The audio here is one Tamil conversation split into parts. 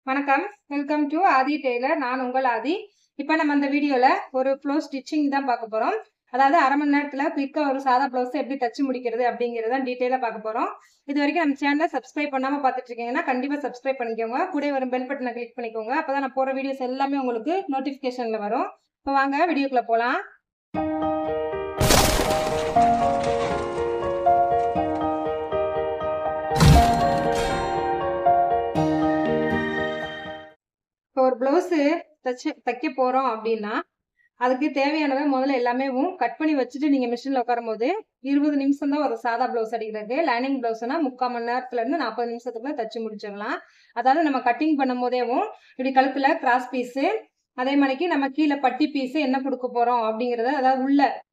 வணக்கம். Welcome to Aadhi tailor. நான் உங்கள் ஆதி. இப்போ நம்ம இந்த வீடியோல ஒரு ப்ளவுஸ் ஸ்டிச்சிங் தான் பார்க்க போறோம். அதாவது அரை மணி நேரத்துல குயிக்கா ஒரு சாதா ப்ளவுஸ் எப்படி தச்சு முடிக்கிறது அப்படிங்கறத டீடைலா பார்க்க போறோம். இது வரைக்கும் நம்ம சேனலை சப்ஸ்கிரைப் பண்ணாம பார்த்துட்டு இருக்கீங்கன்னா கண்டிப்பா சப்ஸ்கிரைப் பண்ணிக்கோங்க. கூட வரும் பெல் பட்டனை கிளிக் பண்ணிக்கோங்க. அப்பதான் நான் போற வீடியோஸ் எல்லாமே உங்களுக்கு நோட்டிபிகேஷன்ல வரும். இப்போ வாங்க வீடியோக்குள்ள போலாம். இப்போ ஒரு பிளவுஸ் தைக்க போறோம் அப்படின்னா அதுக்கு தேவையானதை முதல்ல எல்லாமே கட் பண்ணி வச்சுட்டு நீங்க மிஷின்ல உட்காரும் போது 20 நிமிஷம் தான் ஒரு சாதா பிளவுஸ் அடிக்கிறது. லைனிங் பிளவுஸ்னா 3/4 மணி நேரத்துல இருந்து 40 நிமிஷத்துக்குள்ள தச்சு முடிச்சிடலாம். அதாவது நம்ம கட்டிங் பண்ணும் போதேவும் இப்படி கழுத்துல கிராஸ் பீஸ், அதே மாதிரிக்கு நம்ம கீழே பட்டி பீஸ் என்ன கொடுக்க போறோம் அப்படிங்கறத, அதாவது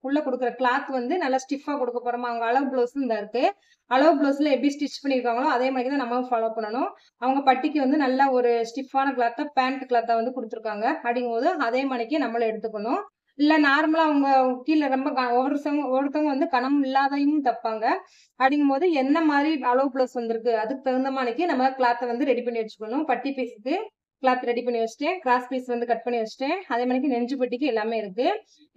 உள்ள கொடுக்குற கிளாத் நல்லா ஸ்டிஃபா கொடுக்க போறோமா, அவங்க அளவு பிளவுஸ் இந்த இருக்கு. அளவு பிளவுஸ்ல எப்படி ஸ்டிச் பண்ணிருக்காங்களோ அதே மாதிரி தான் நம்ம ஃபாலோ பண்ணணும். அவங்க பட்டிக்கு நல்ல ஒரு ஸ்டிஃபான கிளாத்தா பேண்ட் கிளாத்தா கொடுத்துருக்காங்க. அப்படிங்கும் போது அதே மாதிரிக்கு நம்மளும் எடுத்துக்கணும். இல்ல நார்மலா அவங்க கீழே ரொம்ப ஒவ்வொருத்தவங்க கனம் இல்லாதையும் தப்பாங்க. அப்படிங்கும் போது என்ன மாதிரி அளவு பிளவுஸ் வந்திருக்கு அதுக்கு தகுந்த மாதிரிக்கு நம்ம கிளாத்தை ரெடி பண்ணி வச்சுக்கணும். பட்டி பீஸுக்கு கிளாத் ரெடி பண்ணி வச்சுட்டேன். கிராஸ் பீஸ் கட் பண்ணி வச்சுட்டேன். அதே மாதிரி நெஞ்சு பட்டிக்கு எல்லாமே இருக்கு.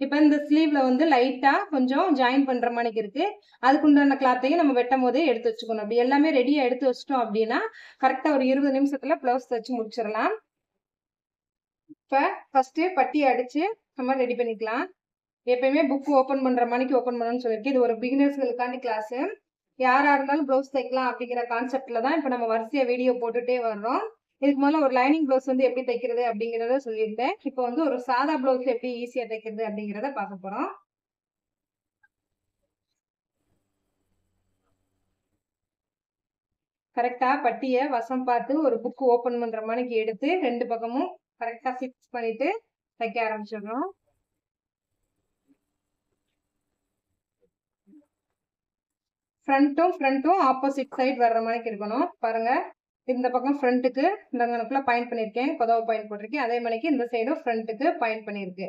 இப்ப இந்த ஸ்லீவ்ல லைட்டா கொஞ்சம் ஜாயின் பண்ற மாதிரி இருக்கு. அதுக்குண்டான கிளாத்தையும் நம்ம வெட்டும் போதே எடுத்து வச்சுக்கணும். அப்படி எல்லாமே ரெடியா எடுத்து வச்சிட்டோம் அப்படின்னா கரெக்டா ஒரு 20 நிமிஷத்துல பிளவுஸ் தச்சு முடிச்சிடலாம். இப்ப ஃபர்ஸ்ட் பட்டி அடிச்சு நம்ம ரெடி பண்ணிக்கலாம். எப்பயுமே புக் ஓபன் பண்ற மணிக்கு ஓபன் பண்ணணும்னு சொல்லியிருக்கேன். இது ஒரு பிகினர்ஸ்களுக்காண்டி கிளாஸ். யாரா இருந்தாலும் பிளவுஸ் தைக்கலாம் அப்படிங்கிற கான்செப்ட்ல தான் இப்ப நம்ம வரிசையா வீடியோ போட்டுட்டே வர்றோம். இதுக்கு முதல்ல ஒரு லைனிங் பிளவுஸ் எப்படி தைக்கிறது அப்படிங்கறத சொல்லியிருந்தேன். இப்போ ஒரு சாதா பிளவுஸ் எப்படி ஈஸியா தைக்கிறது அப்படிங்கறத பார்க்க போறோம். கரெக்டா பட்டிய வசம் பார்த்து ஒரு புக் ஓபன் பண்ற மாதிரி எடுத்து 2 பக்கமும் கரெக்டா ஃபிக்ஸ் பண்ணிட்டு தைக்க ஆரம்பிச்சிடணும். ஃப்ரண்ட்டும் ஆப்போசிட் சைடு வர்ற மாதிரி இருக்கணும். பாருங்க, இந்த பக்கம் ஃப்ரண்ட்டுக்கு இந்த பாயிண்ட் பண்ணிருக்கேன், கதவை பாயிண்ட் போட்டிருக்கேன். அதே மாதிரிக்கு இந்த சைடும் ஃப்ரண்ட்டுக்கு பாயிண்ட் பண்ணிருக்கு.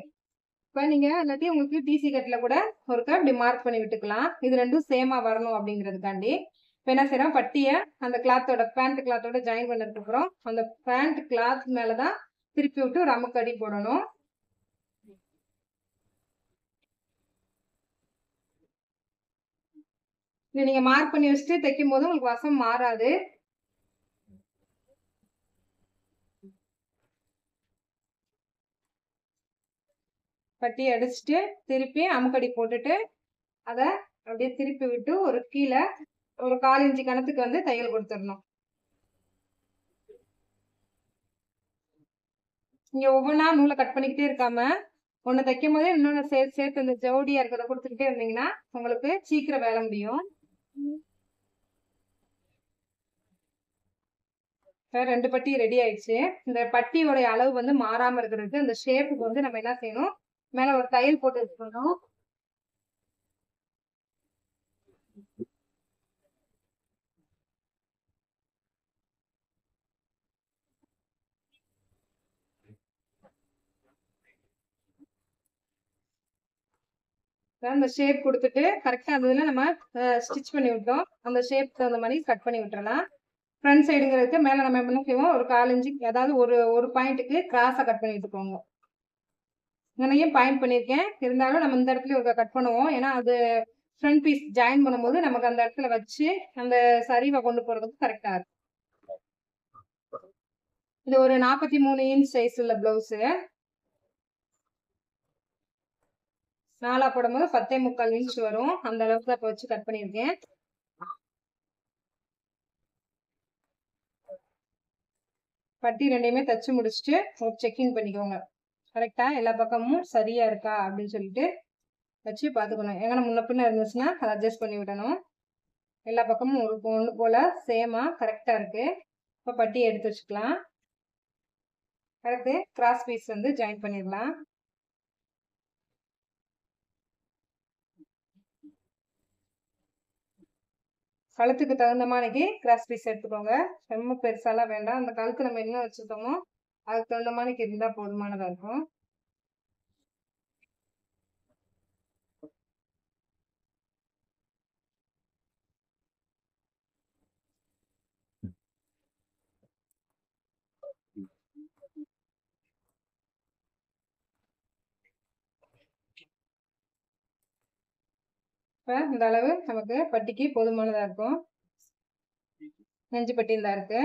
இப்ப நீங்க எல்லாத்தையும் உங்களுக்கு டிசி கட்ல கூட ஒருக்கா இப்படி மார்க் பண்ணி விட்டுக்கலாம். இது ரெண்டும் சேமா வரணும் அப்படிங்கிறதுக்காண்டி. இப்ப என்ன செய்யறோம், பட்டிய அந்த கிளாத்தோட பேண்ட் கிளாத்தோட ஜாயின் பண்ணதுக்கு அப்புறம் அந்த பேண்ட் கிளாத் மேலதான் திருப்பி விட்டு ஒரு அமுக்கடி போடணும். இது நீங்க மார்க் பண்ணி வச்சுட்டு தைக்கும் போது உங்களுக்கு வசம் மாறாது. பட்டி அடிச்சுட்டு திருப்பி அமுக்கடி போட்டுட்டு அத அப்படியே திருப்பி விட்டு ஒரு கீழே ஒரு 1/4 இன்ச்சு கணத்துக்கு தையல் கொடுத்துடணும். நீங்க ஒவ்வொன்றா நூலை கட் பண்ணிக்கிட்டே இருக்காம ஒண்ணு தைக்கும் போதே இன்னொன்னு சேர்த்து இந்த ஜவுடியா இருக்கிறத கொடுத்துக்கிட்டே இருந்தீங்கன்னா உங்களுக்கு சீக்கிரம் வேலை முடியும். 2 பட்டி ரெடி ஆயிடுச்சு. இந்த பட்டியோட அளவு மாறாம இருக்கிறதுக்கு இந்த ஷேப்புக்கு நம்ம என்ன செய்யணும், மேல ஒரு தையல் போட்டு வச்சுக்கணும். அந்த ஷேப் கொடுத்துட்டு கரெக்டா அதுல நம்ம ஸ்டிச் பண்ணி விட்டோம். அந்த ஷேப் தகுந்த மாதிரி கட் பண்ணி விட்டுறலாம். ஃப்ரண்ட் சைடுங்கிறதுக்கு மேல நம்ம என்ன செய்வோம், ஒரு 1/4 இன்ச்சு, அதாவது ஒரு பாயிண்ட்டுக்கு கிராஸா கட் பண்ணி விட்டுக்கோங்க. இங்கனையும் பாயிண்ட் பண்ணிருக்கேன். இருந்தாலும் நம்ம இந்த இடத்துல ஒரு கட் பண்ணுவோம். ஏன்னா அது ஃப்ரண்ட் பீஸ் ஜாயின் பண்ணும்போது நமக்கு அந்த இடத்துல வச்சு அந்த சரிவை கொண்டு போறதுக்கு கரெக்டா இருக்கும். இது ஒரு 43 இன்ச் சைஸ் உள்ள பிளவுஸ். 4 போடும்போது 10.75 இன்ச் வரும். அந்த அளவுக்கு தான் வச்சு கட் பண்ணிருக்கேன். பட்டி ரெண்டையுமே தச்சு முடிச்சுட்டு செக்கிங் பண்ணிக்கோங்க. கரெக்டா எல்லா பக்கமும் சரியா இருக்கா அப்படின்னு சொல்லிட்டு வச்சு பாத்துக்கணும். எங்கன்னா முன்ன பின்ன இருந்துச்சுன்னா அதை அட்ஜஸ்ட் பண்ணி விடணும். எல்லா பக்கமும் ஒண்ணு போல சேமா கரெக்டா இருக்கு. இப்ப பட்டி எடுத்து வச்சுக்கலாம். அடுத்து கிராஸ் பீஸ் ஜாயின் பண்ணிடலாம். கழுத்துக்கு தகுந்த மாதிரிக்கு கிராஸ் பீஸ் எடுத்துக்கோங்க. ரொம்ப பெருசாலாம் வேண்டாம். அந்த கழுத்து நம்ம என்ன வச்சுருக்கோமோ அதுக்கு தகுந்த மாதிரிக்கு இருந்தா போதுமானதா இருக்கும். இப்போ இந்த அளவு நமக்கு பட்டிக்கு போதுமானதாக இருக்கும். நெஞ்சு பட்டி தான் இருக்கு.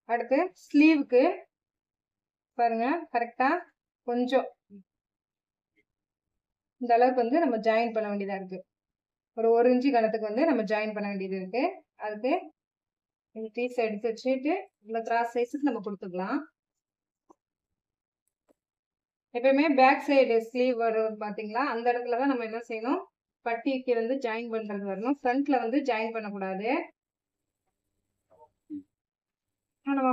அடுத்து ஸ்லீவுக்கு பாருங்க, கரெக்டாக கொஞ்சம் இந்த அளவுக்கு வந்து நம்ம ஜாயின் பண்ண வேண்டியதாக இருக்கு. ஒரு இன்ச்சு கணத்துக்கு வந்து நம்ம ஜாயின் பண்ண வேண்டியது இருக்கு. அதுக்கு இந்த பீஸ் எடுத்து வச்சுட்டு இந்த கிராஸ் சைஸுக்கு நம்ம கொடுத்துக்கலாம். எப்பயுமே பேக் சைடு ஸ்லீவ் வரும் பார்த்தீங்களா, அந்த இடத்துல தான் நம்ம என்ன செய்யணும், பட்டிக்கு வந்து ஜாயின் பண்ணுறது வரணும். ஃப்ரண்ட்ல வந்து ஜாயின் பண்ணக்கூடாது. நம்ம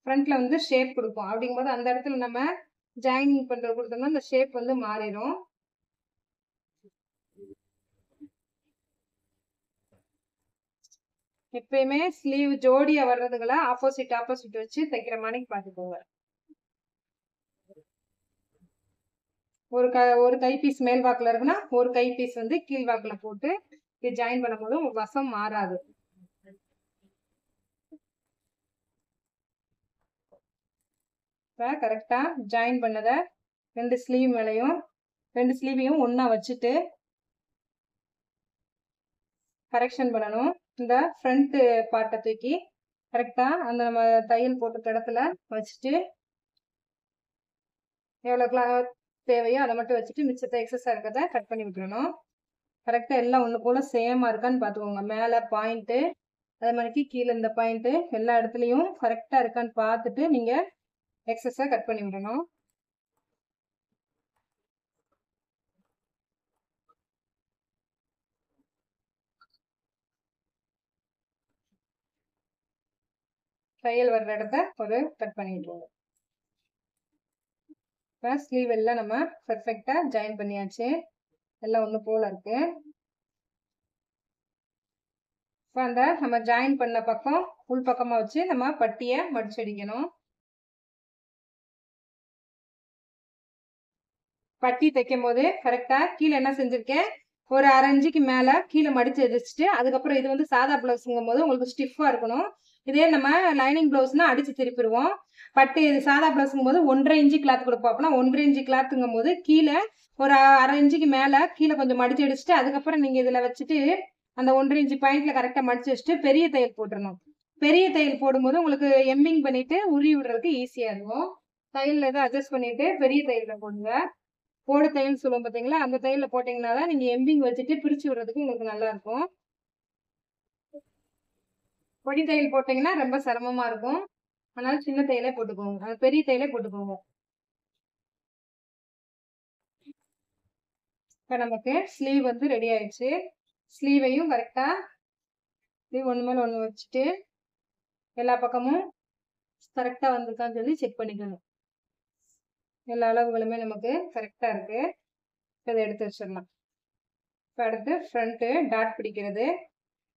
ஃப்ரண்ட்ல வந்து ஷேப் கொடுப்போம். அப்படிங்கும்போது அந்த இடத்துல நம்ம ஜாயினிங் பண்ணுறது கொடுத்தோம்னா அந்த ஷேப் வந்து மாறிடும். எப்பயுமே ஸ்லீவ் ஜோடியா வர்றதுகளை ஆப்போசிட் வச்சு தைக்கிற மாதிரி பார்த்துக்கோங்க. ஒரு கை பீஸ் மேல் வாக்குல இருக்குன்னா ஒரு கை பீஸ் வந்து கீழ் வாக்குல போட்டு இது ஜாயின் பண்ணும்போது வசம் மாறாது. கரெக்டா ஜாயின் பண்ணத ரெண்டு ஸ்லீவையும் ஒன்னா வச்சுட்டு கரெக்ஷன் பண்ணணும். இந்த ஃப்ரண்ட் பார்ட்டை தூக்கி கரெக்டா அந்த நம்ம தையல் போட்ட இடத்துல வச்சுட்டு எவ்வளவு கிளாத் தேவையோ அதை மட்டும் வச்சுட்டு மிச்சத்தை எக்ஸஸா இருக்கிறத கட் பண்ணி விட்டுறணும். கரெக்டா எல்லாம் ஒண்ணு போல சேமா இருக்கான்னு பாத்துக்கோங்க. மேல பாயிண்ட் அதே மாதிரி கீழே இந்த பாயிண்ட் எல்லா இடத்துலயும் கரெக்டா இருக்கான்னு பார்த்துட்டு நீங்க எக்ஸஸா கட் பண்ணி விடணும். தையல் வர்ற இடத்த ஒரு கட் பண்ணி விட்டுருவோம். இப்போ ஸ்லீவ் எல்லாம் நம்ம பெர்ஃபெக்டா ஜாயின் பண்ணியாச்சு. எல்லாம் ஒண்ணு போல இருக்கு. இப்போ அந்த நம்ம ஜாயின் பண்ண பக்கம் உள் பக்கமா வச்சு நம்ம பட்டியை மடிச்சடிக்கணும். பட்டி தைக்கும் போது கரெக்டா கீழே என்ன செஞ்சிருக்கேன், ஒரு 1/2 இன்ச்சுக்கு மேல கீழே மடிச்சு வச்சுட்டு அதுக்கப்புறம் இது வந்து சாதா பிளவுஸ்ங்கும் போது உங்களுக்கு ஸ்டிஃபா இருக்கணும். இதே நம்ம லைனிங் பிளவுஸ்னா அடிச்சு திருப்பிடுவோம். பட்டு இது சாதா பிளவுஸ்ங்கும் போது 1.5 இன்ச்சு கிளாத் கொடுப்போம். அப்படின்னா 1.5 இன்ச்சு கிளாத்துங்கும் போது கீழே ஒரு 1/2 இன்ச்சுக்கு மேல கீழே கொஞ்சம் மடிச்சு அடிச்சுட்டு அதுக்கப்புறம் நீங்க இதுல வச்சுட்டு அந்த 1.5 இன்ச்சு பாயிண்ட்ல கரெக்டா மடிச்சு வச்சுட்டு பெரிய தையல் போட்டுடணும். பெரிய தையல் போடும்போது உங்களுக்கு எம்மிங் பண்ணிட்டு உருவி விடுறதுக்கு ஈஸியா இருக்கும். தையல் எதாவது அட்ஜஸ்ட் பண்ணிட்டு பெரிய தையல்ல போடுங்க. போடு தையல் சொல்லுவோம் பார்த்தீங்களா, அந்த தையல்ல போட்டீங்கன்னா தான் நீங்க எம்பிங் வச்சுட்டு பிரிச்சு விடுறதுக்கு உங்களுக்கு நல்லா இருக்கும். பொடி தையல் போட்டீங்கன்னா ரொம்ப சிரமமா இருக்கும். அதனால சின்ன தையலே போட்டுக்கோங்க, அது பெரிய தையலே போட்டுக்கோங்க. இப்போ நமக்கு ஸ்லீவ் வந்து ரெடி ஆயிடுச்சு. ஸ்லீவையும் கரெக்டா ஒன்று மேல ஒன்று வச்சுட்டு எல்லா பக்கமும் கரெக்டா வந்திருக்கான்னு சொல்லி செக் பண்ணிக்கணும். எல்லா அளவுகளுமே நமக்கு கரெக்டா இருக்கு. இதை எடுத்து வச்சிடலாம். இப்போ அடுத்து ஃப்ரண்ட்டு டாட் பிடிக்கிறது.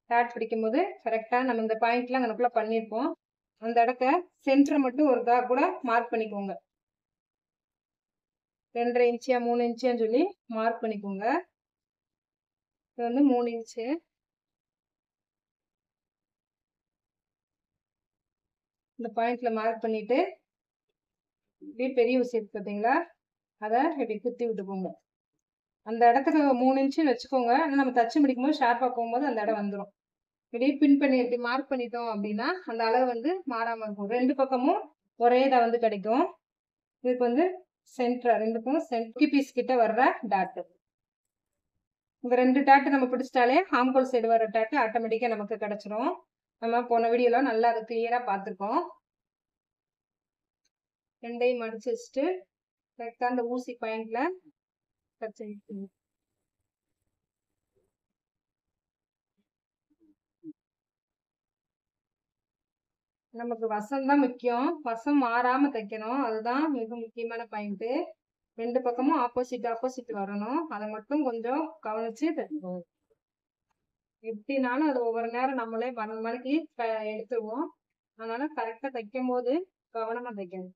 டாட் பிடிக்கும் போது கரெக்டா நம்ம இந்த பாயிண்ட்லாம் அங்கனக்குள்ள பண்ணியிருப்போம். அந்த இடத்த சென்டர் மட்டும் ஒரு கூட மார்க் பண்ணிக்கோங்க. 2.5 இன்ச்சியா 3 இன்ச்சியான்னு சொல்லி மார்க் பண்ணிக்கோங்க. இது வந்து 3 இன்ச்சு. இந்த பாயிண்ட்ல மார்க் பண்ணிட்டு இப்படி பெரிய ஊசி இருக்கு பார்த்தீங்களா, அதை இப்படி குத்தி விட்டுக்கோங்க. அந்த இடத்துக்கு 3 இன்ச்சுன்னு வச்சுக்கோங்க. ஆனால் நம்ம தச்சு முடிக்கும்போது ஷார்ப்பாக போகும்போது அந்த இடம் வந்துடும். இப்படி பின் பண்ணி இப்படி மார்க் பண்ணிட்டோம் அப்படின்னா அந்த அளவு வந்து மாறாமல் இருக்கும். ரெண்டு பக்கமும் ஒரே இதை வந்து கிடைக்கும். இதுக்கு வந்து சென்டர் ரெண்டுக்கும் சென்டர் பீஸ் கிட்ட வர்ற டாட். இந்த 2 டாட் நம்ம பிடிச்சிட்டாலே ஆம்கோல் சைடு வர டாட் ஆட்டோமேட்டிக்கா நமக்கு கிடைச்சிரும். நம்ம போன வீடியோல நல்லா அதை கிளியரா பார்த்துருக்கோம். ரெண்டையும் மடிச்சு வச்சுட்டு கரெக்டா அந்த ஊசி பாயிண்ட்ல தச்சு நமக்கு வசம் தான் முக்கியம். வசம் மாறாம தைக்கணும், அதுதான் மிக முக்கியமான பாயிண்ட். ரெண்டு பக்கமும் ஆப்போசிட் வரணும். அதை மட்டும் கொஞ்சம் கவனிச்சு தைக்கணும். எப்படினாலும் அது ஒவ்வொரு நேரம் நம்மளே 12 மணிக்கு எடுத்துருவோம். அதனால கரெக்டா தைக்கும் போது கவனமா தைக்கணும்.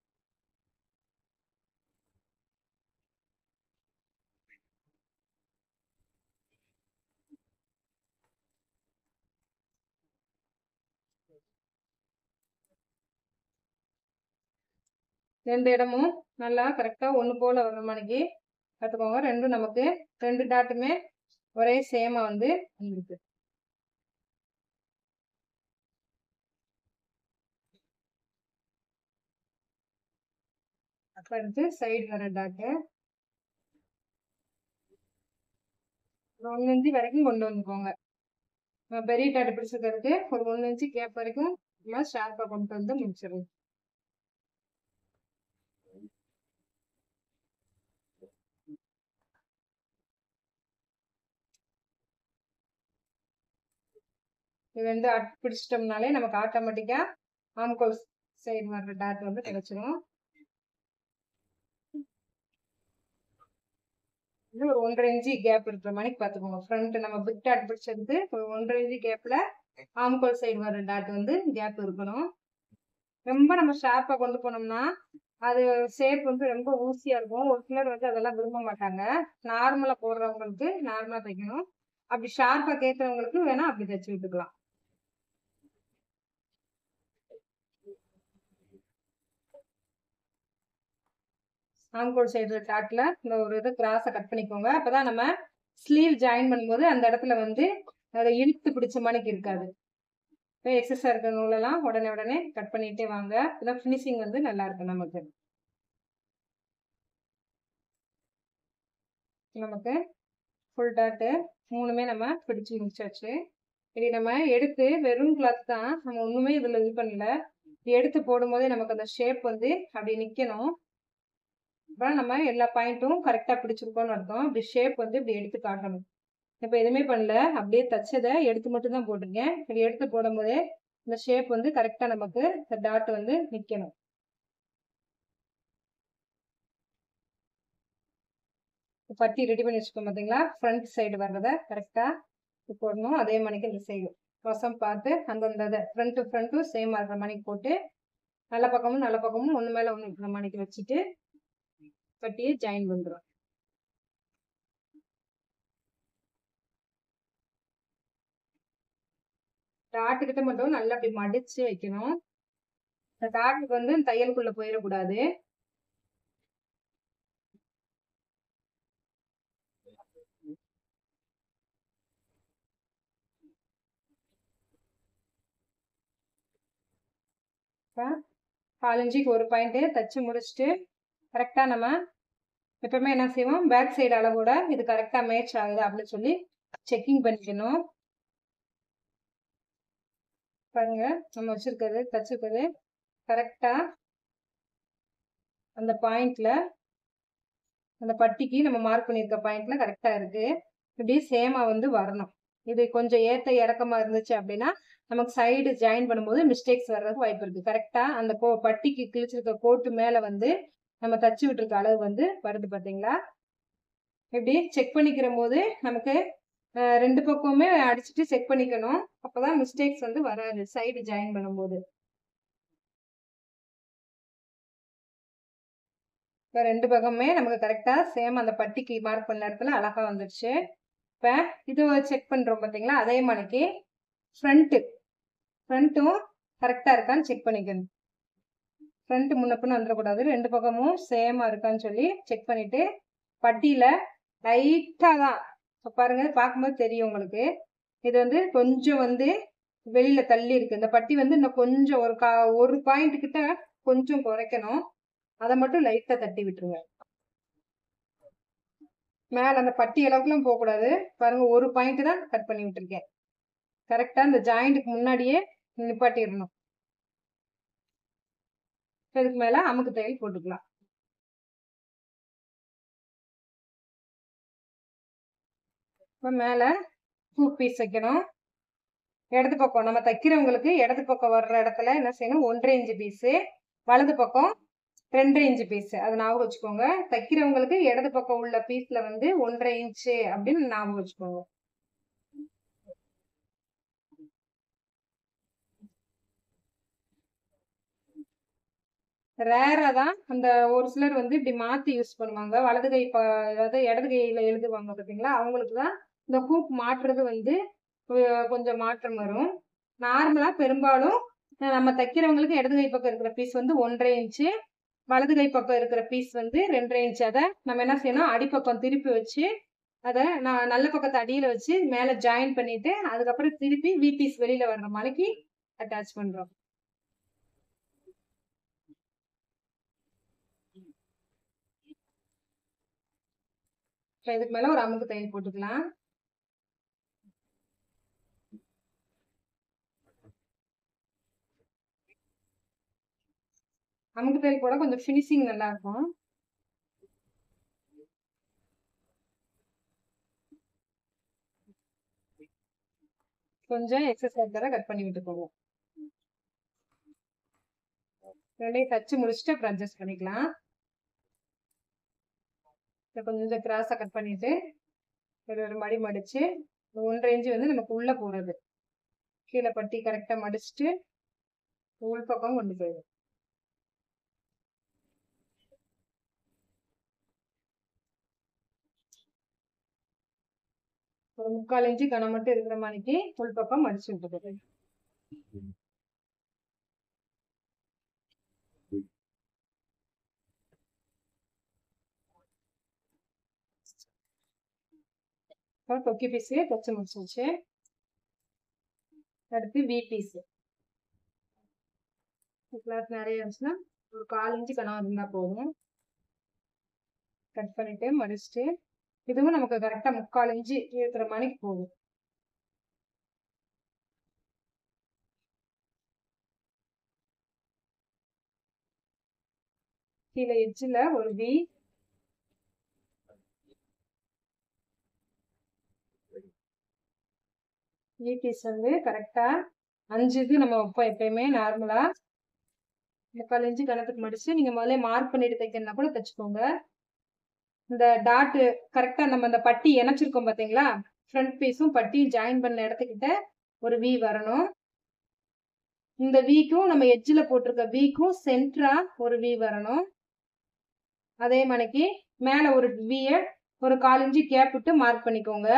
ரெண்டு இடமும் நல்லா கரெக்டா ஒண்ணு போல வர்ற மாதிரிக்கு பார்த்துக்கோங்க. ரெண்டும் நமக்கு 2 டாட்டுமே ஒரே சேமா வந்து இருக்கு. அப்ப அடுத்து சைடு வர டாட்டு 1 இன்ச்சு வரைக்கும் கொண்டு வந்துக்கோங்க. பெரிய டாட் பிடிச்சிருக்கிறதுக்கு ஒரு 1 இன்ச்சு கேப் வரைக்கும் நம்ம ஷார்ப்பா கொண்டு வந்து முடிச்சிடணும். இது வந்து பிடிச்சிட்டோம்னாலே நமக்கு ஆட்டோமேட்டிக்கா ஆம்கோல் சைடு வர்ற டாட் வந்து கிடைச்சிடும். இது ஒரு 1.5 இன்ச்சு கேப் இருக்கிற மாதிரி பார்த்துக்கோங்க. ஃப்ரண்ட் நம்ம பிக் டாட் பிடிச்சது ஒரு 1.5 இன்ச்சு கேப்ல ஆம்கோல் சைடு வர டாட் வந்து கேப் இருக்கணும். ரொம்ப நம்ம ஷார்ப்பா கொண்டு போனோம்னா அது ஷேப் வந்து ரொம்ப ஊசியா இருக்கும். ஒரு சிலர் வந்து அதெல்லாம் விரும்ப மாட்டாங்க. நார்மலா போடுறவங்களுக்கு நார்மலா தைக்கணும். அப்படி ஷார்ப்பா கேட்கறவங்களுக்கு வேணா அப்படி தைச்சு விட்டுக்கலாம். ஆம்கோல் சைடு டாட்ல இந்த ஒரு இது கிராஸை கட் பண்ணிக்கோங்க. அப்பதான் நம்ம ஸ்லீவ் ஜாயின் பண்ணும்போது அந்த இடத்துல வந்து அதை இழுத்து பிடிச்ச மாதிரி இருக்காது. எக்ஸஸா இருக்கிற நூலெல்லாம் உடனே கட் பண்ணிட்டே வாங்க. இதான் ஃபினிஷிங் வந்து நல்லா இருக்கும் நமக்கு. நமக்கு ஃபுல் டாட்டு 3மே நம்ம பிடிச்சு முடிச்சாச்சு. இப்படி நம்ம எடுத்து வெறும் கிளாத் தான், நம்ம ஒண்ணுமே இதுல இது பண்ணல. எடுத்து போடும்போதே நமக்கு அந்த ஷேப் வந்து அப்படி நிக்கணும். அப்புறம் நம்ம எல்லா பாயிண்ட்டும் கரெக்டா பிடிச்சிருக்கோம்னு அர்த்தம். இப்படி ஷேப் வந்து இப்படி எடுத்து காட்டணும். இப்ப எதுவுமே பண்ணல, அப்படியே தச்சதை எடுத்து மட்டும் தான் போட்டிருக்கேன். இப்படி எடுத்து போடும் போதே இந்த ஷேப் வந்து கரெக்டா நமக்கு இந்த டாட் வந்து நிக்கணும். பட்டி ரெடி பண்ணி வச்சுக்கோம் பாத்தீங்களா? ஃப்ரண்ட் சைடு வர்றத கரெக்டா போடணும். அதே மணிக்கு இந்த சைடு வசம் பார்த்து அந்தந்த ஃப்ரண்ட்டும் சேமா இருக்கிற மணிக்கு போட்டு நல்ல பக்கமும் ஒண்ணு மேல ஒண்ணு இருக்கிற மணிக்கு வச்சுட்டு பட்டியை ஜாயின் வந்துடும். டாட்டுக்கிட்ட மட்டும் நல்லா அப்படி மடிச்சு வைக்கணும். இந்த டாட்டுக்கு வந்து தையலுக்குள்ள போயிடக்கூடாது. இப்போ 4 இன்ச்சுக்கு ஒரு பாயிண்ட் தச்சு முடிச்சுட்டு கரெக்டா நம்ம எப்பவுமே என்ன செய்வோம், பேக் சைடு அளவோட இது கரெக்டா மேட்ச் ஆகுது அப்படின்னு சொல்லி செக்கிங் பண்ணிக்கணும். பாருங்க, நம்ம வச்சிருக்கிறது தச்சிருக்கிறது கரெக்டா அந்த பாயிண்ட்ல, அந்த பட்டிக்கு நம்ம மார்க் பண்ணியிருக்க பாயிண்ட்ல கரெக்டா இருக்கு. இப்படி சேமா வந்து வரணும். இது கொஞ்சம் ஏத்த இறக்கமா இருந்துச்சு அப்படின்னா நமக்கு சைடு ஜாயின் பண்ணும்போது மிஸ்டேக்ஸ் வர்றதுக்கு வாய்ப்பு இருக்கு. கரெக்டா அந்த பட்டிக்கு கிழிச்சிருக்க கோட்டு மேல வந்து நம்ம தச்சு விட்டுருக்க அளவு வந்து வருது பாத்தீங்களா? இப்படி செக் பண்ணிக்கிற போது நமக்கு 2 பக்கமுமே அடிச்சுட்டு செக் பண்ணிக்கணும். அப்பதான் மிஸ்டேக்ஸ் வந்து வராது சைடு ஜாயின் பண்ணும்போது. இப்போ 2 பக்கமுமே நமக்கு கரெக்டா சேம் அந்த பட்டிக்கு மார்க் பண்ண இடத்துல அழகா வந்துடுச்சு. இப்போ இது செக் பண்றோம் பாத்தீங்களா? அதே மாதிரிக்கு ஃப்ரண்ட்டும் கரெக்டா இருக்கான்னு செக் பண்ணிக்கணும். ஃப்ரண்ட் முன்னப்புன்னு வந்துடக்கூடாது. 2 பக்கமும் சேமா இருக்கான்னு சொல்லி செக் பண்ணிட்டு பட்டியில லைட்டா தான் பாருங்க, பார்க்கும்போது தெரியும் உங்களுக்கு. இது வந்து கொஞ்சம் வந்து வெளியில தள்ளி இருக்கு. இந்த பட்டி வந்து இன்னும் கொஞ்சம் ஒரு பாயிண்ட் கிட்ட கொஞ்சம் குறைக்கணும். அதை மட்டும் லைட்டா தட்டி விட்டுருங்க. மேல அந்த பட்டி அளவுக்குலாம் போக கூடாது. பாருங்க, ஒரு பாயிண்ட் தான் கட் பண்ணி விட்டுருக்கேன். கரெக்டா இந்த ஜாயிண்ட்டுக்கு முன்னாடியே நிப்பாட்டிடணும். இதுக்கு மேல அமுக்கு தையல் போட்டுக்கலாம். இப்ப மேல ஹூக் பீஸ் வைக்கணும். இடது பக்கம் நம்ம தைக்கிறவங்களுக்கு இடது பக்கம் வர்ற இடத்துல என்ன செய்யணும், 1.5 இன்ச்சு பீஸ், வலது பக்கம் 2.5 இன்ச்சு பீஸ். அது ஞாபகம் வச்சுக்கோங்க. தைக்கிறவங்களுக்கு இடது பக்கம் உள்ள பீஸ்ல வந்து 1.5 இன்ச்சு அப்படின்னு ஞாபகம் வச்சுக்கோங்க. ரேரா தான் அந்த ஒரு சிலர் வந்து இப்படி மாத்தி யூஸ் பண்ணுவாங்க. வலது கை அதாவது இடது கையில எழுதுவாங்க பாத்தீங்களா? அவங்களுக்கு தான் இந்த ஹூக் மாற்றுறது வந்து கொஞ்சம் மாற்றம் வரும். நார்மலா பெரும்பாலும் நம்ம தைக்கிறவங்களுக்கு இடது கை பக்கம் இருக்கிற பீஸ் வந்து 1.5 இன்ச்சு, வலது கை பக்கம் இருக்கிற பீஸ் வந்து 2.5 இன்ச்சு. அதை நம்ம என்ன செய்யணும், அடிப்பக்கம் திருப்பி வச்சு அதை நான் நல்ல பக்கத்தை அடியில வச்சு மேல ஜாயின் பண்ணிட்டு அதுக்கப்புறம் திருப்பி வி பீஸ் வெளியில வர்ற மாதிரிக்கு அட்டாச் பண்றோம். இதுக்கு மேல ஒரு அமுக்கு தையல் போட்டுக்கலாம். அமுக்கு தையல் போட கொஞ்சம் ஃபினிஷிங் நல்லா இருக்கும். கொஞ்சம் எக்ஸஸ் இருக்கிறத கட் பண்ணி விட்டுக்கோங்க. ரெண்டையும் தச்சு முடிச்சுட்டு அப்புறம் அட்ஜஸ்ட் பண்ணிக்கலாம். கொஞ்சம் கிராஸா கட் பண்ணிட்டு ஒரு மடி மடிச்சு 1.5 இன்ச்சு வந்து நமக்கு உள்ள போறது. கீழே பட்டி கரெக்டா மடிச்சுட்டு உள் பக்கம் கொண்டு போயிடும். ஒரு 3/4 இன்ச்சு கனம் மட்டும் இருக்கிற மாதிரிக்கு உள் பக்கம் மடிச்சு விட்டுக்கிறது. தொக்கி பீஸ் தச்சு முடிச்சிருச்சு. அடுத்து வி பீஸ். கிளாத் நிறைய இருந்துச்சுன்னா ஒரு 1/4 இன்ச்சு கனம் இருந்தா போதும். கட் பண்ணிட்டு மடிச்சுட்டு இதுவும் நமக்கு கரெக்டா 3/4 இன்ச்சு இருக்கிற மாதிரிக்கு போகும். கீழே எட்ஜில் ஒரு வி, பீஸ் வந்து கரெக்டா 5 இது நம்ம வைப்போம். எப்பயுமே நார்மலா 3/4 இன்ச்சு கணத்துக்கு மடிச்சு நீங்க முதல்ல மார்க் பண்ணிட்டு தைக்கணும்னா கூட தைச்சுக்கோங்க. இந்த டாட் கரெக்டா நம்ம அந்த பட்டி இணைச்சிருக்கோம் பாத்தீங்களா, ஃப்ரண்ட் பீஸும் பட்டியும் ஜாயின் பண்ண இடத்துக்கிட்ட ஒரு வி வரணும். இந்த விக்கும் நம்ம எட்ஜில் போட்டிருக்க விக்கும் சென்டரா ஒரு வி வரணும். அதே மாதிரிக்கு மேல ஒரு விய ஒரு 1/4 இன்ச்சு கேப் விட்டு மார்க் பண்ணிக்கோங்க.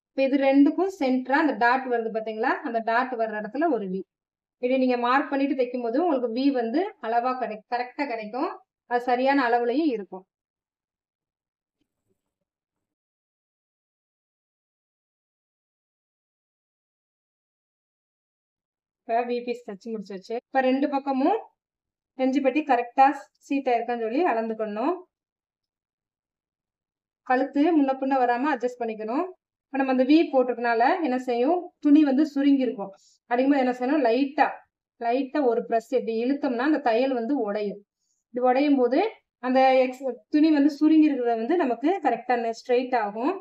இப்போ இது ரெண்டுக்கும் சென்டரா அந்த டாட் வருது பாத்தீங்களா, அந்த டாட் வர்ற இடத்துல ஒரு வி. இதை நீங்க மார்க் பண்ணிட்டு தைக்கும் போது உங்களுக்கு வி வந்து அளவா கரெக்டா கிடைக்கும். அது சரியான அளவுலையும் இருக்கும். இப்போ வி பீஸ் தச்சு முடிச்சாச்சு. இப்போ 2 பக்கமும் நெஞ்சு பட்டி கரெக்டா சீட்டா இருக்கான்னு சொல்லி அளந்துக்கணும். கழுத்து முன்ன பின்ன வராம அட்ஜஸ்ட் பண்ணிக்கணும். இப்போ நம்ம அந்த வி போட்டிருக்கனால என்ன செய்யும், துணி வந்து சுருங்கி இருக்கும். அப்படிங்கும்போது என்ன செய்யணும், லைட்டா ஒரு ப்ரெஸ் இப்படி இழுத்தோம்னா அந்த தையல் வந்து உடையும். இது உடையும் போது அந்த துணி வந்து சுருங்கி இருக்கிறத வந்து நமக்கு கரெக்டா ஸ்ட்ரெயிட் ஆகும்.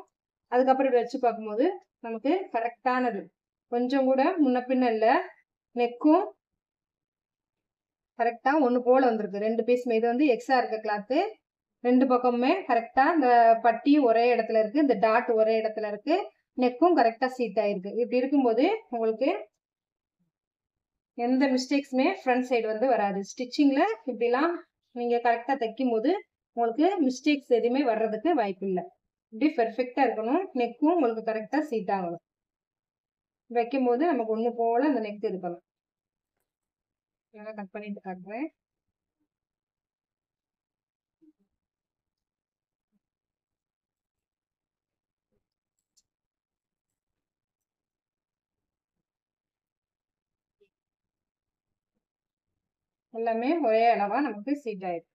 அதுக்கப்புறம் இப்படி வச்சு பார்க்கும்போது நமக்கு கரெக்டானது. கொஞ்சம் கூட முன்ன பின்ன இல்லை. நெக்கும் கரெக்டா ஒன்று போல வந்திருக்கு. 2 பீஸ் இது வந்து எக்ஸ்ட்ரா இருக்க கிளாத்து. 2 பக்கமுமே கரெக்டா இந்த பட்டி ஒரே இடத்துல இருக்கு, இந்த டாட் ஒரே இடத்துல இருக்கு, நெக்கும் கரெக்டா சீட் ஆயிருக்கு. இப்படி இருக்கும்போது உங்களுக்கு எந்த மிஸ்டேக்ஸுமே ஃப்ரண்ட் சைடு வந்து வராது. ஸ்டிச்சிங்ல இப்படிலாம் நீங்க கரெக்டா தைக்கும் போது உங்களுக்கு மிஸ்டேக்ஸ் எதுவுமே வர்றதுக்கு வாய்ப்பு இல்லை. இப்படி பெர்ஃபெக்டா இருக்கணும். நெக்கும் உங்களுக்கு கரெக்டா சீட் ஆகணும். வைக்கும் போது நமக்கு ஒண்ணு போல அந்த நெக் இருக்கணும். கட் பண்ணிட்டு காட்டுறேன். எல்லாமே ஒரே அளவா நமக்கு சீட் ஆயிடும்.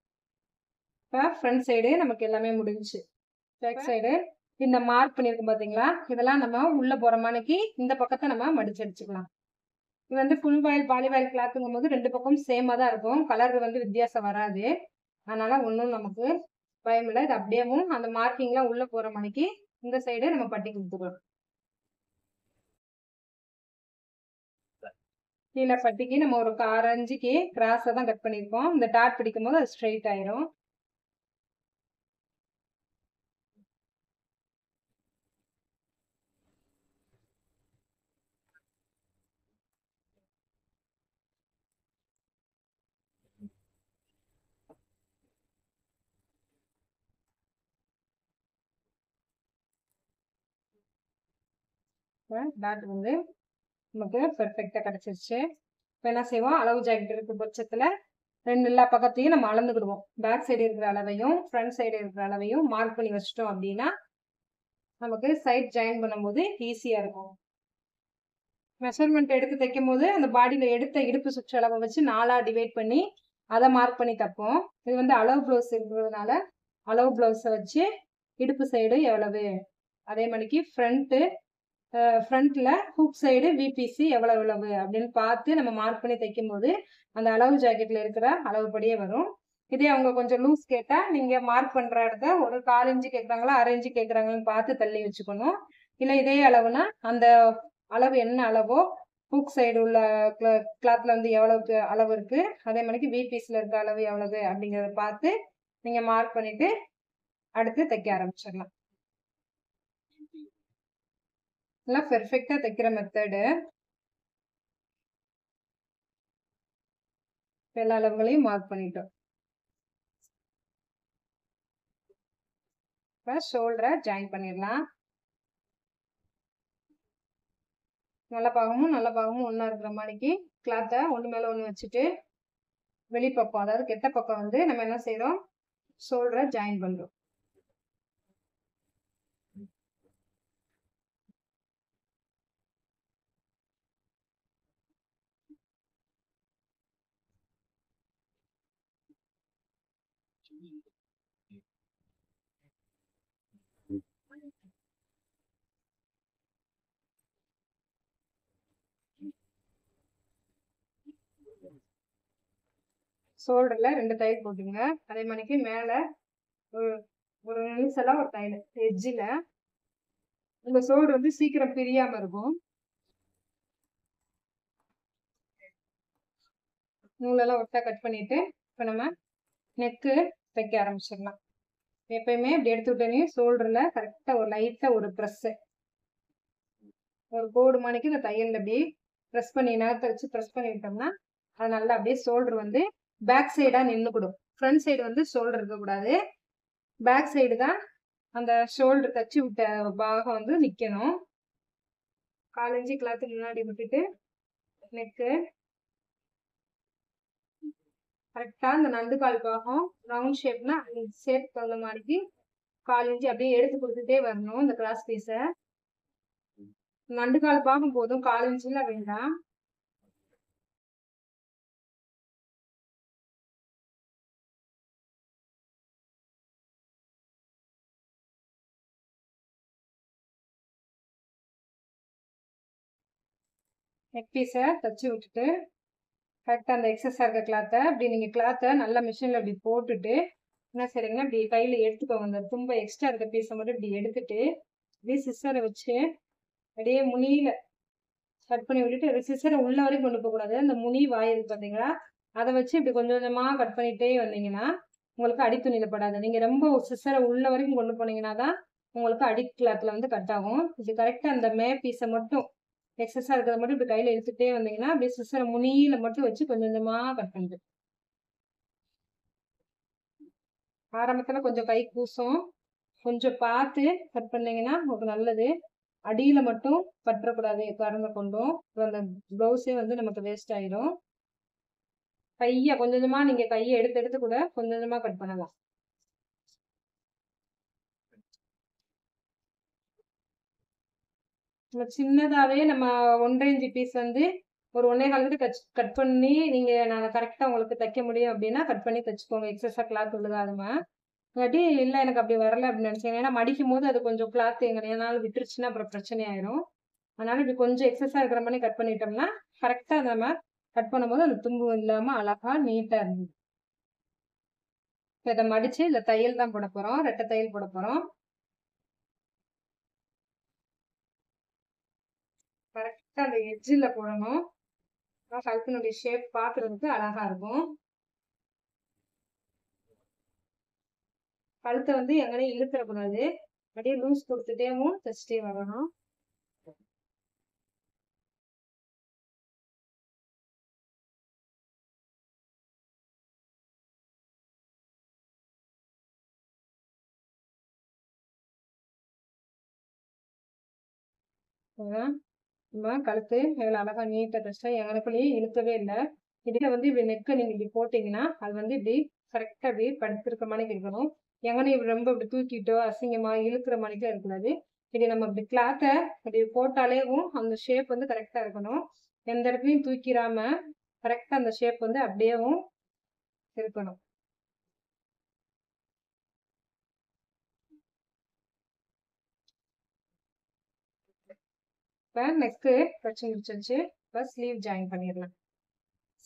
இப்போ ஃப்ரண்ட் சைடு நமக்கு எல்லாமே முடிஞ்சுச்சு. பேக் சைடு இந்த மார்க் பண்ணியிருக்கோம் பார்த்தீங்களா, இதெல்லாம் நம்ம உள்ள போற மாதிரிக்கு இந்த பக்கத்தை நம்ம மடிச்சு அடிச்சுக்கலாம். இது வந்து ஃபுல் வாயில் பாலிவாயில் கிளாத்துங்கும் போது 2 பக்கமும் சேமா தான் இருக்கும். கலர் வந்து வித்தியாசம் வராது. அதனால ஒன்றும் நமக்கு பயம் இல்லை. இது அப்படியேவும் அந்த மார்க்கிங்லாம் உள்ள போற மாதிரிக்கு இந்த சைடு நம்ம பட்டி கொடுத்துக்கலாம். கீழே பட்டிக்கு நம்ம ஒரு 1/2 இன்ச்சுக்கு கிராஸை தான் கட் பண்ணியிருக்கோம். இந்த டாட் பிடிக்கும் போது அது ஸ்ட்ரெயிட் ஆயிரும். டாட் வந்து நமக்கு பெர்ஃபெக்டா கிடைச்சிருச்சு. இப்போ என்ன செய்வோம், அளவு ஜாக்கெட் இருக்கு பட்சத்துல எல்லா பக்கத்தையும் நம்ம அளந்துக்கிடுவோம். பேக் சைடு இருக்கிற அளவையும் ஃப்ரண்ட் சைடு இருக்கிற அளவையும் மார்க் பண்ணி வச்சிட்டோம் அப்படின்னா நமக்கு சைட் ஜாயின் பண்ணும்போது ஈஸியா இருக்கும். மெஷர்மெண்ட் எடுத்து தைக்கும் போது அந்த பாடியில எடுத்த இடுப்பு சுற்றளவை வச்சு 4ஆ டிவைட் பண்ணி அதை மார்க் பண்ணி தைப்போம். இது வந்து அளவு ப்ளவுஸ் இருக்கிறதுனால அளவு ப்ளவுஸை வச்சு இடுப்பு சைடு எவ்வளவு, அதே மாதிரிக்கு ஃப்ரண்ட்ல ஹூக் சைடு விபிசி எவ்வளவு அப்படின்னு பார்த்து நம்ம மார்க் பண்ணி தைக்கும் போது அந்த அளவு ஜாக்கெட்ல இருக்கிற அளவுப்படியே வரும். இதே அவங்க கொஞ்சம் லூஸ் கேட்டா நீங்க மார்க் பண்ற இடத்த ஒரு 1/4 இன்ச்சு கேட்கறாங்களா 1/2 இன்ச்சு கேட்கறாங்கன்னு பார்த்து தள்ளி வச்சுக்கணும். இல்லை இதே அளவுனா அந்த அளவு என்ன அளவோ ஹூக் சைடு உள்ள கிளாத்ல வந்து எவ்வளவுக்கு அளவு இருக்கு, அதே மாதிரிக்கு விபிசில இருக்க அளவு எவ்வளவு அப்படிங்கிறத பார்த்து நீங்க மார்க் பண்ணிட்டு அடுத்து தைக்க ஆரம்பிச்சிடலாம். எல்லாம் பெர்ஃபெக்டா தைக்கிற மெத்தடு. எல்லா அளவுகளையும் மார்க் பண்ணிட்டோம். இப்போ ஷோல்டரை ஜாயின் பண்ணிடலாம். நல்ல பாகமும் ஒன்றா இருக்கிற மாதிரிக்கு கிளாத்தை ஒன்று மேலே ஒன்று வச்சுட்டு வெளிப்பக்கம் அதாவது கெட்ட பக்கம் வந்து நம்ம என்ன செய்யறோம், ஷோல்டரை ஜாயின் பண்றோம். ஷோல்டர்ல 2 தையல் போட்டுங்க. அதே மாதிரிக்கு மேல ஒரு நிமிஷம் ஒரு தையல் எட்ஜில் உங்க ஷோல்டர் வந்து சீக்கிரம் பிரியாம இருக்கும். நூலெல்லாம் ஒட்டா கட் பண்ணிட்டு இப்போ நம்ம நெக்கு தைக்க ஆரம்பிச்சிடலாம். எப்பயுமே இப்படி எடுத்து விட்டோன்னே ஷோல்டர்ல கரெக்டா ஒரு லைட்டா ஒரு ப்ரெஸ், ஒரு கோடு மணிக்கு இந்த தையல் அப்படியே ப்ரெஸ் பண்ணி நேரத்தை வச்சு ப்ரெஸ் பண்ணிட்டோம்னா அது நல்லா அப்படியே ஷோல்டர் வந்து பேக் சைடா நின்றுக்கிடும். ஃப்ரண்ட் சைடு வந்து ஷோல்டர் இருக்கக்கூடாது, பேக் சைடு தான் அந்த ஷோல்டர் தச்சு விட்ட பாகம் வந்து நிக்கணும். 1/4 இன்ச்சு கிளாத்துக்கு முன்னாடி விட்டுட்டு நெக்கு கரெக்டா அந்த நண்டுக்கால் பாகம் ரவுண்ட் ஷேப்னா ஷேப் தகுந்த மாதிரிக்கு 1/4 இன்ச்சு அப்படியே எடுத்து கொடுத்துட்டே வரணும். இந்த கிராஸ் பீஸை நண்டுக்கால் பாகம் போதும், 1/4 இன்ச்சுல வேண்டாம். நெக் பீஸை தச்சு விட்டுட்டு கரெக்டாக அந்த எக்ஸஸாக இருக்க கிளாத்தை அப்படி நீங்கள் கிளாத்தை நல்லா மிஷினில் இப்படி போட்டுட்டு என்ன செய்றீங்கன்னா இப்படி கையில் எடுத்துக்கோங்க. அந்த தும்ப எக்ஸ்ட்ரா இருக்க பீஸை மட்டும் இப்படி எடுத்துட்டு அப்படியே சிஸ்ஸரை வச்சு அப்படியே முனியில் கட் பண்ணி விட்டுட்டு சிஸ்ஸரை உள்ள வரைக்கும் கொண்டு போகக்கூடாது. அந்த முனி வாய் இருக்கு பார்த்தீங்களா, அதை வச்சு இப்படி கொஞ்சம் கொஞ்சமாக கட் பண்ணிகிட்டே வந்தீங்கன்னா உங்களுக்கு அடித்துணியில் படாது. நீங்கள் ரொம்ப சிஸ்ஸரை உள்ள வரைக்கும் கொண்டு போனீங்கன்னா தான் உங்களுக்கு அடி கிளாத்தில் வந்து கட் ஆகும். இது கரெக்டாக அந்த மே பீஸை மட்டும் எக்ஸஸா இருக்கிறத மட்டும் இப்படி கையில எடுத்துட்டே வந்தீங்கன்னா அப்படியே சிஸ்ஸரை முனியில மட்டும் வச்சு கொஞ்சம் கொஞ்சமா கட் பண்ணிட்டு ஆரம்பத்துல கொஞ்சம் கை கூசும், கொஞ்சம் பார்த்து கட் பண்ணீங்கன்னா உங்களுக்கு நல்லது. அடியில மட்டும் பற்றக்கூடாது கறந்த கொண்டும், அந்த பிளவுஸே வந்து நமக்கு வேஸ்ட் ஆயிடும். கையை கொஞ்சம் கொஞ்சமா நீங்க கையை எடுத்து எடுத்து கூட கொஞ்சம் கொஞ்சமா கட் பண்ணலாம். நம்ம சின்னதாவே நம்ம 1.5 இன்ச் பீஸ் வந்து ஒரு 1.25 மீட்டர் கட் பண்ணி நீங்க நான் கரெக்டா உங்களுக்கு தைக்க முடியும் அப்படின்னா கட் பண்ணி தைச்சுக்கோங்க. எக்ஸஸா கிளாத் உள்ளதாதும இல்லாட்டி இல்லை எனக்கு அப்படி வரல அப்படின்னு நினைச்சேன். ஏன்னா மடிக்கும் போது அது கொஞ்சம் கிளாத் எங்கனாலும் விட்டுருச்சுன்னா அப்புறம் பிரச்சனை ஆயிரும். அதனால இப்படி கொஞ்சம் எக்ஸஸா இருக்கிற மாதிரி கட் பண்ணிட்டோம்னா கரெக்டா நம்ம கட் பண்ணும்போது அந்த தும்பு இல்லாம அழகா நீட்டா இருந்தது. இதை மடிச்சு இந்த தையல் தான் போட போறோம், 2 தையல் போட போறோம். கரெக்டா அந்த எட்ஜில் போடணும். கழுத்தினுடைய ஷேப் பார்க்கறதுக்கு அழகா இருக்கும். கழுத்தை வந்து எங்கனையும் இழுத்துடக்கூடாது, அப்படியே லூஸ் கொடுத்துட்டேவும் தைச்சிட்டே வரணும். நம்ம கழுத்து எவ்வளோ அழகா நீட்டா தைச்சிட்டா எங்களுக்குள்ளேயே இழுக்கவே இல்லை. இதில் வந்து இப்படி நெக்கை நீங்கள் இப்படி போட்டிங்கன்னா அது வந்து இப்படி கரெக்டாக இப்படி படுத்திருக்க மாதிரி இருக்கணும். எங்கன்னா இப்படி ரொம்ப இப்படி தூக்கிட்டோ அசிங்கமாக இழுக்கிற மாதிரிலாம் இருக்கக்கூடாது. இப்படி நம்ம இப்படி கிளாத்தை இப்படி போட்டாலேவும் அந்த ஷேப் வந்து கரெக்டாக இருக்கணும். எந்த இடத்துலையும் தூக்கிடாம கரெக்டாக அந்த ஷேப் வந்து அப்படியேவும் இருக்கணும். இப்போ நெக்கு வச்சு முடிச்சிருச்சு. இப்போ ஸ்லீவ் ஜாயின் பண்ணிடலாம்.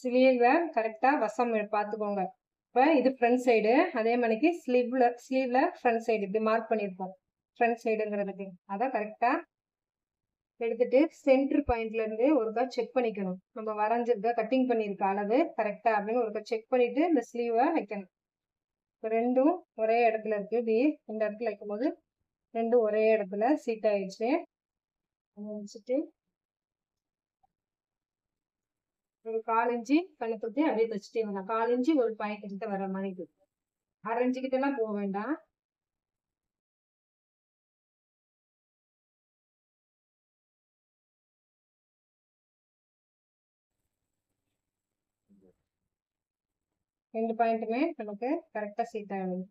ஸ்லீவை கரெக்டாக வசம் பார்த்துக்கோங்க. இப்போ இது ஃப்ரண்ட் சைடு, அதே மாதிரிக்கு ஸ்லீவ்ல ஃப்ரண்ட் சைடு இப்படி மார்க் பண்ணியிருப்போம். ஃப்ரண்ட் சைடுங்கிறதுக்கு அதை கரெக்டாக எடுத்துட்டு சென்டர் பாயிண்ட்ல இருந்து ஒருக்கா செக் பண்ணிக்கணும். நம்ம வரைஞ்சிருக்க கட்டிங் பண்ணியிருக்க அளவு கரெக்டா அப்படின்னு ஒருக்கா செக் பண்ணிட்டு இந்த ஸ்லீவை வைக்கணும். இப்போ ரெண்டும் ஒரே இடத்துல இருக்கு. இப்படி இந்த இடத்துல வைக்கும்போது ரெண்டும் ஒரே இடத்துல சீட் ஆயிடுச்சு. வச்சுட்டு ஒரு 1/4 இன்ச்சு கணக்குக்கு அப்படியே வச்சுட்டே வரலாம். 1/4 இன்ச்சு ஒரு பாயிண்ட் கிட்ட வர மாதிரி இருக்கு. 1/2 இன்ச்சு கிட்ட எல்லாம் போக வேண்டாம். ரெண்டு பாயிண்ட்டுமே நமக்கு கரெக்டா சீட் ஆகணும்.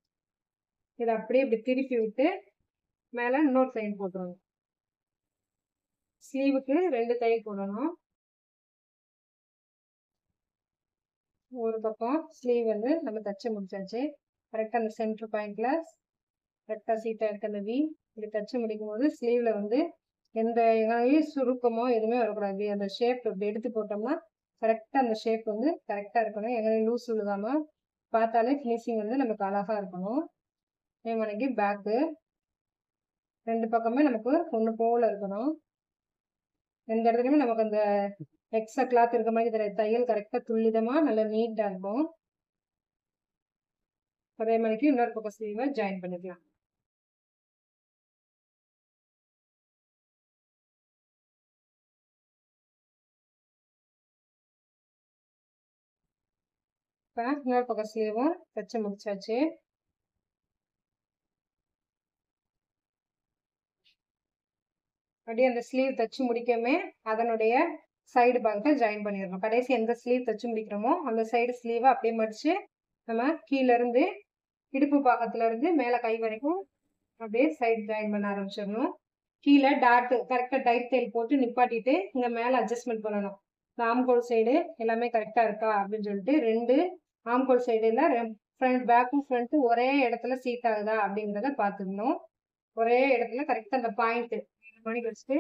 இதை அப்படியே இப்படி திருப்பி விட்டு மேல இன்னொரு தையல் போட்டுருணும். ஸ்லீவுக்கு 2 தையல் போடணும். ஒரு பக்கம் ஸ்லீவ் வந்து நம்ம தச்சு முடிச்சாச்சு. கரெக்டாக அந்த சென்டர் பாயிண்ட்ல கரெக்டாக சீட்டாக இருக்க அந்த வி இப்படி தச்சு முடிக்கும் போது ஸ்லீவ்ல வந்து எந்த சுருக்கமோ எதுவுமே வரக்கூடாது. அந்த ஷேப் இப்படி எடுத்து போட்டோம்னா கரெக்டாக அந்த ஷேப் வந்து கரெக்டாக இருக்கணும். எங்கேயும் லூஸ் விழுகாம பார்த்தாலே ஃபினிஷிங் வந்து நமக்கு அழகா இருக்கணும். அதே மாதிரிக்கு பேக்கு ரெண்டு பக்கமே நமக்கு ஒன்று போல இருக்கணும். எந்த இடத்துலையுமே நமக்கு அந்த எக்ஸ்ட்ரா கிளாத் இருக்க மாதிரி தெரியாது. தையல் கரெக்டாக துல்லிதமாக நல்லா நீட்டாக இருக்கும். அதே மாதிரிக்கு இன்னொரு பக்கம் ஸ்லீவை ஜாயின் பண்ணிக்கலாம். இப்போ இன்னொரு பக்கம் ஸ்லீவும் தைச்சு முடிச்சாச்சு. அப்படியே அந்த ஸ்லீவ் தைச்சு முடிக்கவே அதனுடைய சைடு பாகத்தை ஜாயின் பண்ணிடணும். கடைசி எந்த ஸ்லீவ் தைச்சு முடிக்கிறோமோ அந்த சைடு ஸ்லீவை அப்படியே மடிச்சு நம்ம கீழே இருந்து இடுப்பு பாகத்துல இருந்து மேலே கை வரைக்கும் அப்படியே சைடு ஜாயின் பண்ண ஆரம்பிச்சிடணும். கீழே டாட்டு கரெக்டாக டைட் தையல் போட்டு நிப்பாட்டிட்டு இங்கே மேலே அட்ஜஸ்ட்மெண்ட் பண்ணணும். இந்த ஆம்கோல் சைடு எல்லாமே கரெக்டாக இருக்கா அப்படின்னு சொல்லிட்டு ரெண்டு ஆம்கோல் சைடுல ஃப்ரண்ட் பேக்கும் ஃப்ரண்ட்டும் ஒரே இடத்துல சீட் ஆகுதா அப்படிங்கிறத பார்த்துக்கணும். ஒரே இடத்துல கரெக்டாக அந்த பாயிண்ட் பண்ணி வச்சுட்டு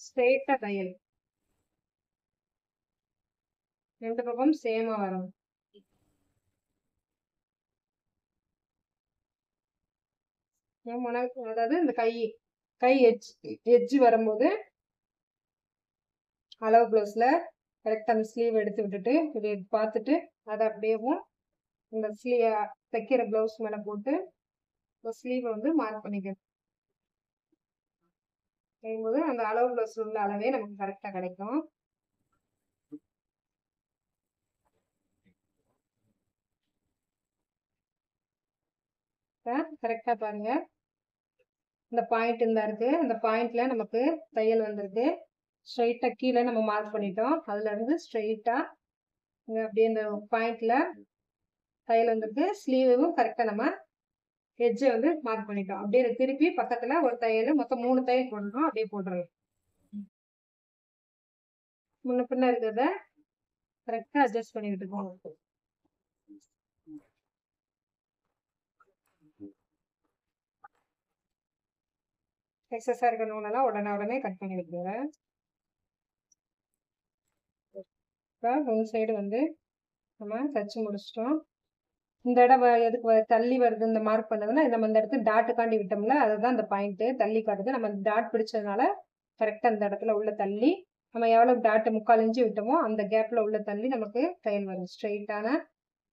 ஸ்ட்ரெயிட்டா தையல் ரெண்டு பக்கம் சேமா வரும். அதாவது இந்த கை எட்ஜ் வரும்போது அளவு பிளவுஸ்ல கரெக்டா அந்த ஸ்லீவ் எடுத்து விட்டுட்டு இதை பார்த்துட்டு அதை அப்படியேவும் இந்த தைக்கிற பிளவுஸ் மேல போட்டு ஸ்லீவை வந்து மார்க் பண்ணிக்கணும். செய்யும்போது அந்த அளவு பிளவுஸ் உள்ள அளவே நமக்கு கரெக்டா கிடைக்கும். கரெக்டா பாருங்க, இந்த பாயிண்ட் இந்த இருக்கு. அந்த பாயிண்ட்ல நமக்கு தையல் வந்திருக்கு. ஸ்ட்ரைட்டா கீழே நம்ம மார்க் பண்ணிட்டோம். அதுல இருந்து ஸ்ட்ரைட்டா அப்படியே இந்த பாயிண்ட்ல தையல் வந்திருக்கு. ஸ்லீவும் கரெக்டா நம்ம எட்ஜை வந்து மார்க் பண்ணிட்டோம். அப்படியே திருப்பி பக்கத்துல ஒரு தையல், மொத்தம் 3 தையல் போடணும். அப்படியே போட்டுறோம். முன்ன பின்ன இருக்கிறத கரெக்டா அட்ஜஸ்ட் பண்ணிக்கிட்டு இருக்கோம். எக்ஸஸா இருக்க நூலெல்லாம் உடனே கட் பண்ணி விட்டுருங்க. இப்போ ஒன் சைடு வந்து நம்ம தச்சு முடிச்சிட்டோம். இந்த இடம் எதுக்கு தள்ளி வருது இந்த மார்க் பண்ணதுன்னா நம்ம இந்த இடத்துல டாட்டுக்காண்டி விட்டோம்ல, அதுதான் இந்த பாயிண்ட் தள்ளி காட்டுது. நம்ம டாட் பிடிச்சதுனால கரெக்டா இந்த இடத்துல உள்ள தள்ளி நம்ம எவ்வளவு டாட்டு 3/4 இன்ச்சு விட்டோமோ அந்த கேப்ல உள்ள தள்ளி நமக்கு தையல் வரும். ஸ்ட்ரெயிட்டான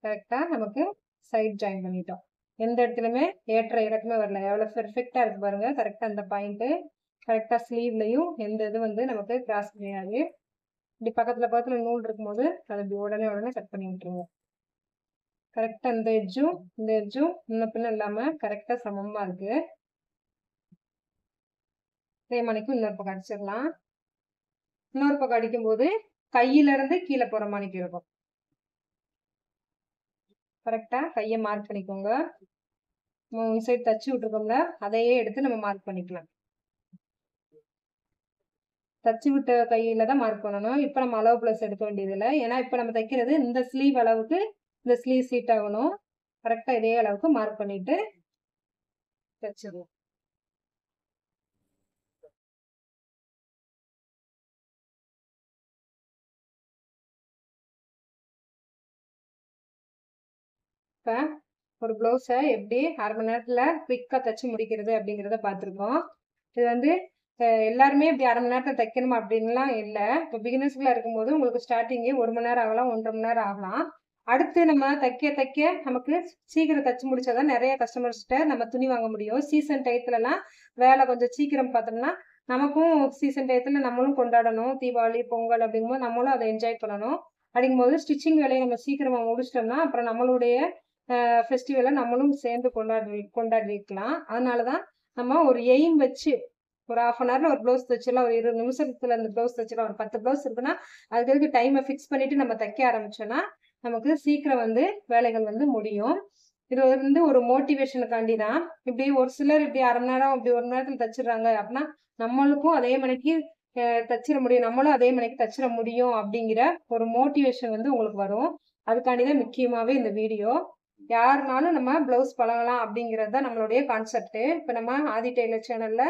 கரெக்டா நமக்கு சைட் ஜாயின் பண்ணிட்டோம். எந்த இடத்துலயுமே ஏற்ற இறக்குமே வரல. எவ்வளவு பெர்ஃபெக்டா இருக்கு பாருங்க. கரெக்டா அந்த பாயிண்ட் கரெக்டா ஸ்லீவ்லயும் எந்த இது வந்து நமக்கு கிராஸ் கிடையாது. இப்படி பக்கத்துல நூல் இருக்கும்போது அதை இப்படி உடனே கட் பண்ணி விட்டுருங்க. கரெக்டா இந்த எட்ஜும் முன்ன பின்ன இல்லாம கரெக்டா சமமா இருக்கு. இதே மணிக்கும் இன்னொரு பக்கம் அடிச்சிடலாம். இன்னொரு பக்கம் அடிக்கும் போது கையில இருந்து கீழே போற மாதிரி இருக்கும். கரெக்டா கையை மார்க் பண்ணிக்கோங்க. சைடு தச்சு விட்டுருக்கோம்ல, அதையே எடுத்து நம்ம மார்க் பண்ணிக்கலாம். தச்சு விட்ட கையில தான் மார்க் பண்ணணும். இப்போ நம்ம அளவு பிளஸ் எடுக்க வேண்டியது இல்லை. ஏன்னா இப்போ நம்ம தைக்கிறது இந்த ஸ்லீவ் அளவுக்கு இந்த ஸ்லீவ் சீட் ஆகணும். கரெக்டா இதே அளவுக்கு மார்க் பண்ணிட்டு தச்சிடலாம். இப்போ ஒரு ப்ளவுஸை எப்படி 1/2 மணி நேரத்தில் குயிக்காக தைச்சு முடிக்கிறது அப்படிங்கிறத பார்த்துருக்கோம். இது வந்து எல்லாருமே இப்படி 1/2 மணி நேரத்தில் தைக்கணுமா அப்படின்லாம் இல்லை. இப்போ பிகினர்ஸ்லாம் இருக்கும்போது உங்களுக்கு ஸ்டார்டிங்கே 1 மணி நேரம் ஆகலாம், 1.5 மணி நேரம் ஆகலாம். அடுத்து நம்ம தைக்க நமக்கு சீக்கிரம் தச்சு முடிச்சாதான் நிறைய கஸ்டமர்ஸ்கிட்ட நம்ம துணி வாங்க முடியும். சீசன் டயத்துலலாம் வேலை கொஞ்சம் சீக்கிரம் பார்த்தோம்னா நமக்கும் சீசன் டயத்தில் நம்மளும் கொண்டாடணும். தீபாவளி, பொங்கல் அப்படிங்கும்போது நம்மளும் அதை என்ஜாய் பண்ணணும். அப்படிங்கும்போது ஸ்டிச்சிங் வேலையை நம்ம சீக்கிரமாக முடிச்சிட்டோம்னா அப்புறம் நம்மளுடைய ஃபெஸ்டிவலை நம்மளும் சேர்ந்து கொண்டாடிக்கலாம். அதனால தான் நம்ம ஒரு எய்ம் வச்சு ஒரு 1/2 அன் ஹவரில் ஒரு ப்ளவுஸ் தைச்சிடலாம், ஒரு 20 நிமிஷத்துல அந்த ப்ளவுஸ் தைச்சிடலாம். ஒரு 10 ப்ளவுஸ் இருக்குன்னா அதுக்கு டைமை ஃபிக்ஸ் பண்ணிட்டு நம்ம தைக்க ஆரம்பிச்சோன்னா நமக்கு சீக்கிரம் வந்து வேலைகள் வந்து முடியும். இது வந்து ஒரு மோட்டிவேஷனுக்காண்டி தான். இப்படி ஒரு சிலர் இப்படி 1/2 மணி நேரம் இப்படி 1 மணி நேரத்தில் தச்சிடுறாங்க அப்படின்னா நம்மளுக்கும் அதே மணிக்கு தச்சிட முடியும், நம்மளும் அதே மணிக்கு தச்சிட முடியும் அப்படிங்கிற ஒரு மோட்டிவேஷன் வந்து உங்களுக்கு வரும். அதுக்காண்டி தான் முக்கியமாகவே இந்த வீடியோ. யாருனாலும் நம்ம பிளவுஸ் பழகலாம் அப்படிங்கிறது தான் நம்மளுடைய கான்செப்ட். இப்போ நம்ம ஆதி டெய்லர் சேனல்ல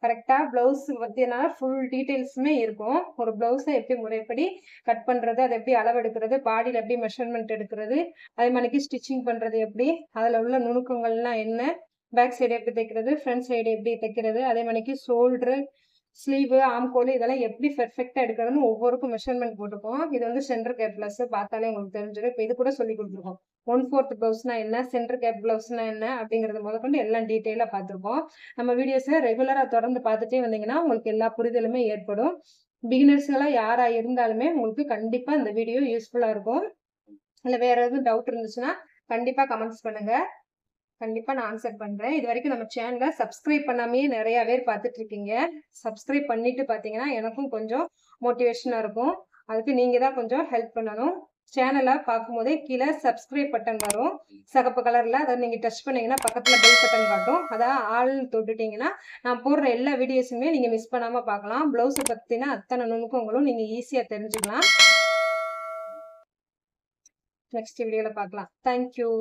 கரெக்டா பிளவுஸ் பத்தினா ஃபுல் டீட்டெயில்ஸுமே இருக்கும். ஒரு பிளவுஸை எப்படி முறைப்படி கட் பண்றது, அதை எப்படி அளவெடுக்கிறது, பாடியில் எப்படி மெஷர்மெண்ட் எடுக்கிறது, அதே மாதிரிக்கு ஸ்டிச்சிங் பண்றது எப்படி, அதில் உள்ள நுணுக்கங்கள்லாம் என்ன, பேக் சைடு எப்படி தைக்கிறது, ஃப்ரண்ட் சைடு எப்படி தைக்கிறது, அதே மாதிரிக்கு ஷோல்டரு, ஸ்லீவு, ஆம்கோல் இதெல்லாம் எப்படி பெர்ஃபெக்டா எடுக்கிறதுன்னு ஒவ்வொருக்கும் மெஷர்மெண்ட் போட்டுப்போம். இது வந்து சென்டர் கேப் பிளஸ் பார்த்தாலே உங்களுக்கு தெரிஞ்சிடும். இப்போ இது கூட சொல்லி கொடுத்துருக்கோம். 1/4 பிளவுஸ்னா என்ன, சென்டர் கேப் பிளவுஸ்னா என்ன அப்படிங்கறது முதற்கொண்டு எல்லாம் டீட்டெயிலாக பார்த்துருப்போம். நம்ம வீடியோஸை ரெகுலராக தொடர்ந்து பார்த்துட்டே வந்தீங்கன்னா உங்களுக்கு எல்லா புரிதலுமே ஏற்படும். பிகினர்ஸ்லாம் யாரா இருந்தாலுமே உங்களுக்கு கண்டிப்பா இந்த வீடியோ யூஸ்ஃபுல்லா இருக்கும். இல்லை வேற எதுவும் டவுட் இருந்துச்சுன்னா கண்டிப்பா கமெண்ட்ஸ் பண்ணுங்க. கண்டிப்பா நான் ஆன்சர் பண்றேன். இது வரைக்கும் நம்ம சேனலை சப்ஸ்கிரைப் பண்ணாமே நிறைய பேர் பார்த்துட்டு இருக்கீங்க. சப்ஸ்கிரைப் பண்ணிட்டு பார்த்தீங்கன்னா எனக்கும் கொஞ்சம் மோட்டிவேஷனா இருக்கும். அதுக்கு நீங்க தான் கொஞ்சம் ஹெல்ப் பண்ணணும். சேனலை பார்க்கும்போதே கீழே சப்ஸ்கிரைப் பட்டன் வரும் சிகப்பு கலர்ல, அதை நீங்க டச் பண்ணீங்கன்னா பக்கத்துல பெல் பட்டன் காட்டும். அதான் ஆள் தொட்டுட்டீங்கன்னா நான் போடுற எல்லா வீடியோஸுமே நீங்க மிஸ் பண்ணாம பார்க்கலாம். பிளவுஸ் பத்தினா அத்தனை நுணுக்கங்களும் நீங்க ஈஸியா தெரிஞ்சுக்கலாம். நெக்ஸ்ட் வீடியோல பார்க்கலாம். தேங்க்யூ.